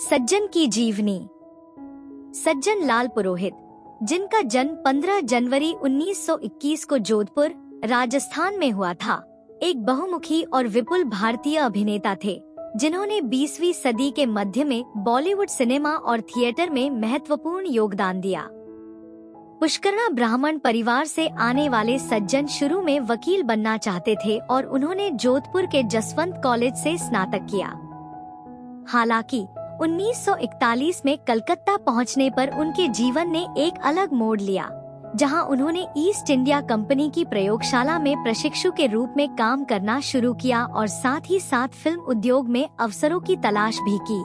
सज्जन की जीवनी। सज्जन लाल पुरोहित, जिनका जन्म 15 जनवरी 1921 को जोधपुर, राजस्थान में हुआ था, एक बहुमुखी और विपुल भारतीय अभिनेता थे, जिन्होंने 20वीं सदी के मध्य में बॉलीवुड सिनेमा और थिएटर में महत्वपूर्ण योगदान दिया। पुष्करणा ब्राह्मण परिवार से आने वाले सज्जन शुरू में वकील बनना चाहते थे और उन्होंने जोधपुर के जसवंत कॉलेज से स्नातक किया। हालांकि 1941 में कलकत्ता पहुंचने पर उनके जीवन ने एक अलग मोड़ लिया, जहां उन्होंने ईस्ट इंडिया कंपनी की प्रयोगशाला में प्रशिक्षु के रूप में काम करना शुरू किया और साथ ही साथ फिल्म उद्योग में अवसरों की तलाश भी की।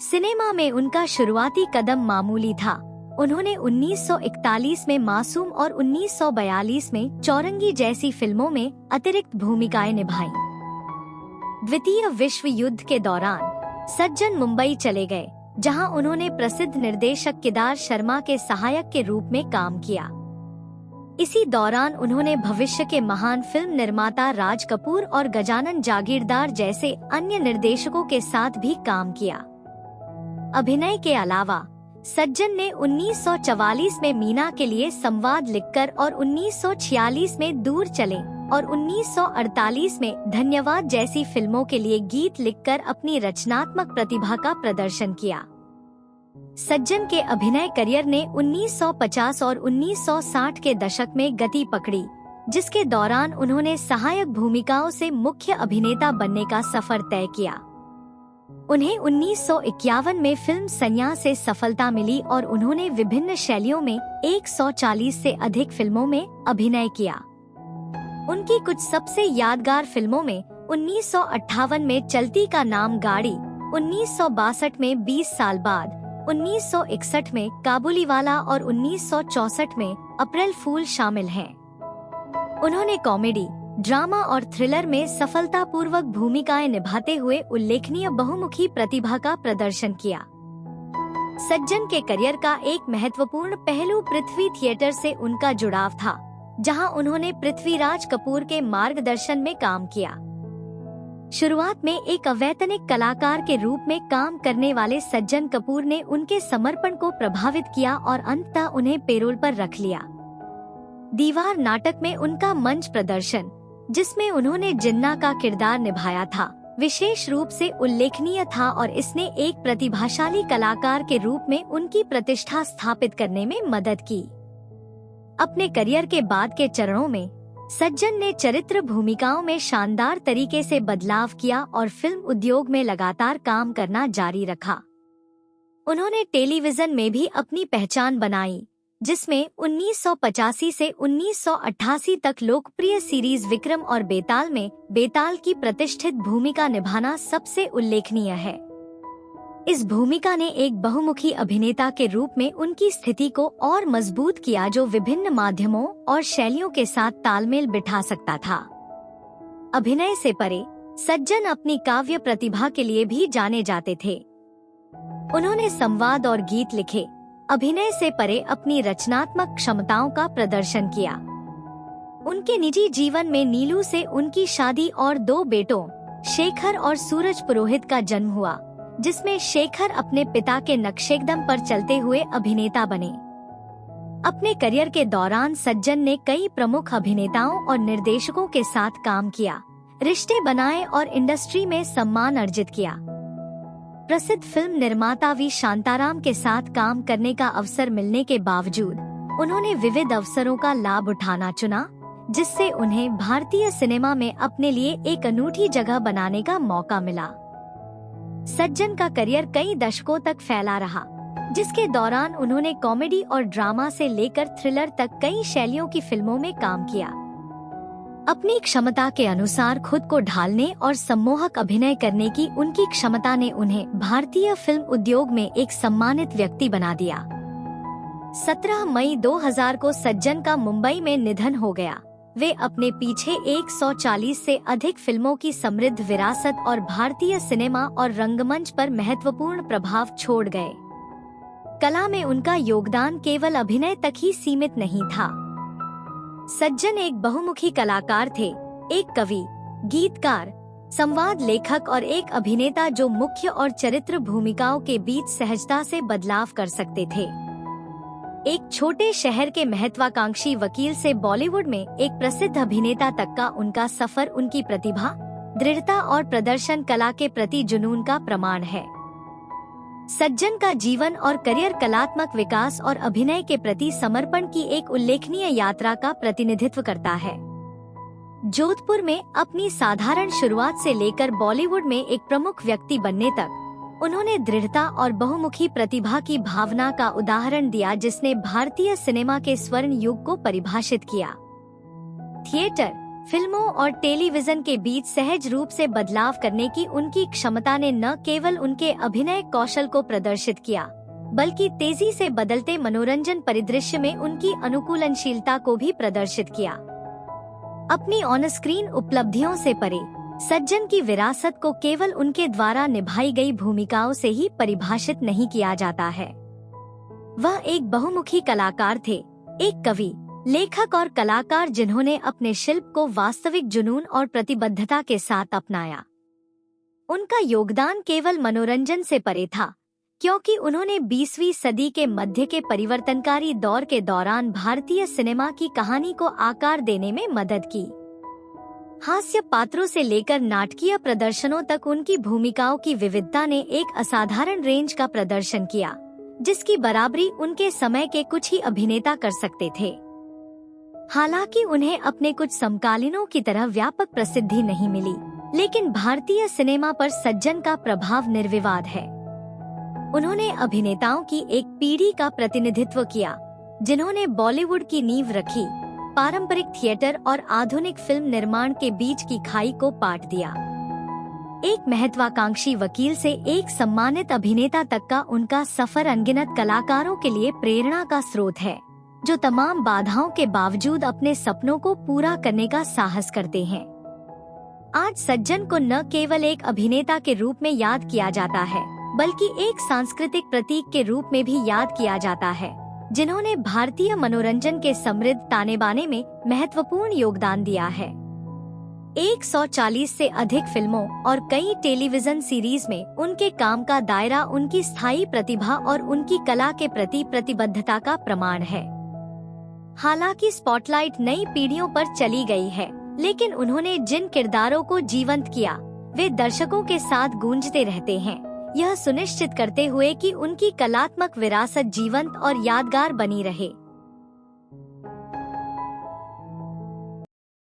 सिनेमा में उनका शुरुआती कदम मामूली था। उन्होंने 1941 में मासूम और 1942 में चौरंगी जैसी फिल्मों में अतिरिक्त भूमिकाएं निभाईं। द्वितीय विश्व युद्ध के दौरान सज्जन मुंबई चले गए, जहां उन्होंने प्रसिद्ध निर्देशक केदार शर्मा के सहायक के रूप में काम किया। इसी दौरान उन्होंने भविष्य के महान फिल्म निर्माता राज कपूर और गजानन जागीरदार जैसे अन्य निर्देशकों के साथ भी काम किया। अभिनय के अलावा सज्जन ने 1944 में मीना के लिए संवाद लिखकर और 1946 में दूर चले और 1948 में धन्यवाद जैसी फिल्मों के लिए गीत लिखकर अपनी रचनात्मक प्रतिभा का प्रदर्शन किया। सज्जन के अभिनय करियर ने 1950 और 1960 के दशक में गति पकड़ी, जिसके दौरान उन्होंने सहायक भूमिकाओं से मुख्य अभिनेता बनने का सफर तय किया। उन्हें 1951 में फिल्म संन्यास से सफलता मिली और उन्होंने विभिन्न शैलियों में 140 से अधिक फिल्मों में अभिनय किया। उनकी कुछ सबसे यादगार फिल्मों में 1958 में चलती का नाम गाड़ी, 1962 में 20 साल बाद, 1961 में काबुलीवाला और 1964 में अप्रैल फूल शामिल हैं। उन्होंने कॉमेडी, ड्रामा और थ्रिलर में सफलतापूर्वक भूमिकाएं निभाते हुए उल्लेखनीय बहुमुखी प्रतिभा का प्रदर्शन किया। सज्जन के करियर का एक महत्वपूर्ण पहलू पृथ्वी थिएटर से उनका जुड़ाव था, जहां उन्होंने पृथ्वीराज कपूर के मार्गदर्शन में काम किया। शुरुआत में एक अवैतनिक कलाकार के रूप में काम करने वाले सज्जन कपूर ने उनके समर्पण को प्रभावित किया और अंततः उन्हें पेरोल पर रख लिया। दीवार नाटक में उनका मंच प्रदर्शन, जिसमें उन्होंने जिन्ना का किरदार निभाया था, विशेष रूप से उल्लेखनीय था और इसने एक प्रतिभाशाली कलाकार के रूप में उनकी प्रतिष्ठा स्थापित करने में मदद की। अपने करियर के बाद के चरणों में सज्जन ने चरित्र भूमिकाओं में शानदार तरीके से बदलाव किया और फिल्म उद्योग में लगातार काम करना जारी रखा। उन्होंने टेलीविजन में भी अपनी पहचान बनाई, जिसमें 1985 से 1988 तक लोकप्रिय सीरीज विक्रम और बेताल में बेताल की प्रतिष्ठित भूमिका निभाना सबसे उल्लेखनीय है। इस भूमिका ने एक बहुमुखी अभिनेता के रूप में उनकी स्थिति को और मजबूत किया, जो विभिन्न माध्यमों और शैलियों के साथ तालमेल बिठा सकता था। अभिनय से परे सज्जन अपनी काव्य प्रतिभा के लिए भी जाने जाते थे। उन्होंने संवाद और गीत लिखे, अभिनय से परे अपनी रचनात्मक क्षमताओं का प्रदर्शन किया। उनके निजी जीवन में नीलू से उनकी शादी और 2 बेटों शेखर और सूरज पुरोहित का जन्म हुआ, जिसमें शेखर अपने पिता के नक्शेकदम पर चलते हुए अभिनेता बने। अपने करियर के दौरान सज्जन ने कई प्रमुख अभिनेताओं और निर्देशकों के साथ काम किया, रिश्ते बनाए और इंडस्ट्री में सम्मान अर्जित किया। प्रसिद्ध फिल्म निर्माता वी शांताराम के साथ काम करने का अवसर मिलने के बावजूद उन्होंने विविध अवसरों का लाभ उठाना चुना, जिससे उन्हें भारतीय सिनेमा में अपने लिए एक अनूठी जगह बनाने का मौका मिला। सज्जन का करियर कई दशकों तक फैला रहा, जिसके दौरान उन्होंने कॉमेडी और ड्रामा से लेकर थ्रिलर तक कई शैलियों की फिल्मों में काम किया। अपनी क्षमता के अनुसार खुद को ढालने और सम्मोहक अभिनय करने की उनकी क्षमता ने उन्हें भारतीय फिल्म उद्योग में एक सम्मानित व्यक्ति बना दिया। 17 मई 2000 को सज्जन का मुंबई में निधन हो गया। वे अपने पीछे 140 से अधिक फिल्मों की समृद्ध विरासत और भारतीय सिनेमा और रंगमंच पर महत्वपूर्ण प्रभाव छोड़ गए। कला में उनका योगदान केवल अभिनय तक ही सीमित नहीं था। सज्जन एक बहुमुखी कलाकार थे, एक कवि, गीतकार, संवाद लेखक और एक अभिनेता जो मुख्य और चरित्र भूमिकाओं के बीच सहजता से बदलाव कर सकते थे। एक छोटे शहर के महत्वाकांक्षी वकील से बॉलीवुड में एक प्रसिद्ध अभिनेता तक का उनका सफर उनकी प्रतिभा, दृढ़ता और प्रदर्शन कला के प्रति जुनून का प्रमाण है। सज्जन का जीवन और करियर कलात्मक विकास और अभिनय के प्रति समर्पण की एक उल्लेखनीय यात्रा का प्रतिनिधित्व करता है। जोधपुर में अपनी साधारण शुरुआत से लेकर बॉलीवुड में एक प्रमुख व्यक्ति बनने तक उन्होंने दृढ़ता और बहुमुखी प्रतिभा की भावना का उदाहरण दिया, जिसने भारतीय सिनेमा के स्वर्ण युग को परिभाषित किया। थिएटर, फिल्मों और टेलीविजन के बीच सहज रूप से बदलाव करने की उनकी क्षमता ने न केवल उनके अभिनय कौशल को प्रदर्शित किया, बल्कि तेजी से बदलते मनोरंजन परिदृश्य में उनकी अनुकूलनशीलता को भी प्रदर्शित किया। अपनी ऑन स्क्रीन उपलब्धियों से परे सज्जन की विरासत को केवल उनके द्वारा निभाई गई भूमिकाओं से ही परिभाषित नहीं किया जाता है। वह एक बहुमुखी कलाकार थे, एक कवि, लेखक और कलाकार जिन्होंने अपने शिल्प को वास्तविक जुनून और प्रतिबद्धता के साथ अपनाया। उनका योगदान केवल मनोरंजन से परे था, क्योंकि उन्होंने 20वीं सदी के मध्य के परिवर्तनकारी दौर के दौरान भारतीय सिनेमा की कहानी को आकार देने में मदद की। हास्य पात्रों से लेकर नाटकीय प्रदर्शनों तक उनकी भूमिकाओं की विविधता ने एक असाधारण रेंज का प्रदर्शन किया, जिसकी बराबरी उनके समय के कुछ ही अभिनेता कर सकते थे। हालांकि उन्हें अपने कुछ समकालीनों की तरह व्यापक प्रसिद्धि नहीं मिली, लेकिन भारतीय सिनेमा पर सज्जन का प्रभाव निर्विवाद है। उन्होंने अभिनेताओं की एक पीढ़ी का प्रतिनिधित्व किया, जिन्होंने बॉलीवुड की नींव रखी, पारंपरिक थिएटर और आधुनिक फिल्म निर्माण के बीच की खाई को पाट दिया। एक महत्वाकांक्षी वकील से एक सम्मानित अभिनेता तक का उनका सफर अनगिनत कलाकारों के लिए प्रेरणा का स्रोत है, जो तमाम बाधाओं के बावजूद अपने सपनों को पूरा करने का साहस करते हैं। आज सज्जन को न केवल एक अभिनेता के रूप में याद किया जाता है, बल्कि एक सांस्कृतिक प्रतीक के रूप में भी याद किया जाता है, जिन्होंने भारतीय मनोरंजन के समृद्ध ताने बाने में महत्वपूर्ण योगदान दिया है। 140 से अधिक फिल्मों और कई टेलीविजन सीरीज में उनके काम का दायरा उनकी स्थायी प्रतिभा और उनकी कला के प्रति प्रतिबद्धता का प्रमाण है। हालांकि स्पॉटलाइट नई पीढ़ियों पर चली गई है, लेकिन उन्होंने जिन किरदारों को जीवंत किया, वे दर्शकों के साथ गूंजते रहते हैं, यह सुनिश्चित करते हुए कि उनकी कलात्मक विरासत जीवंत और यादगार बनी रहे।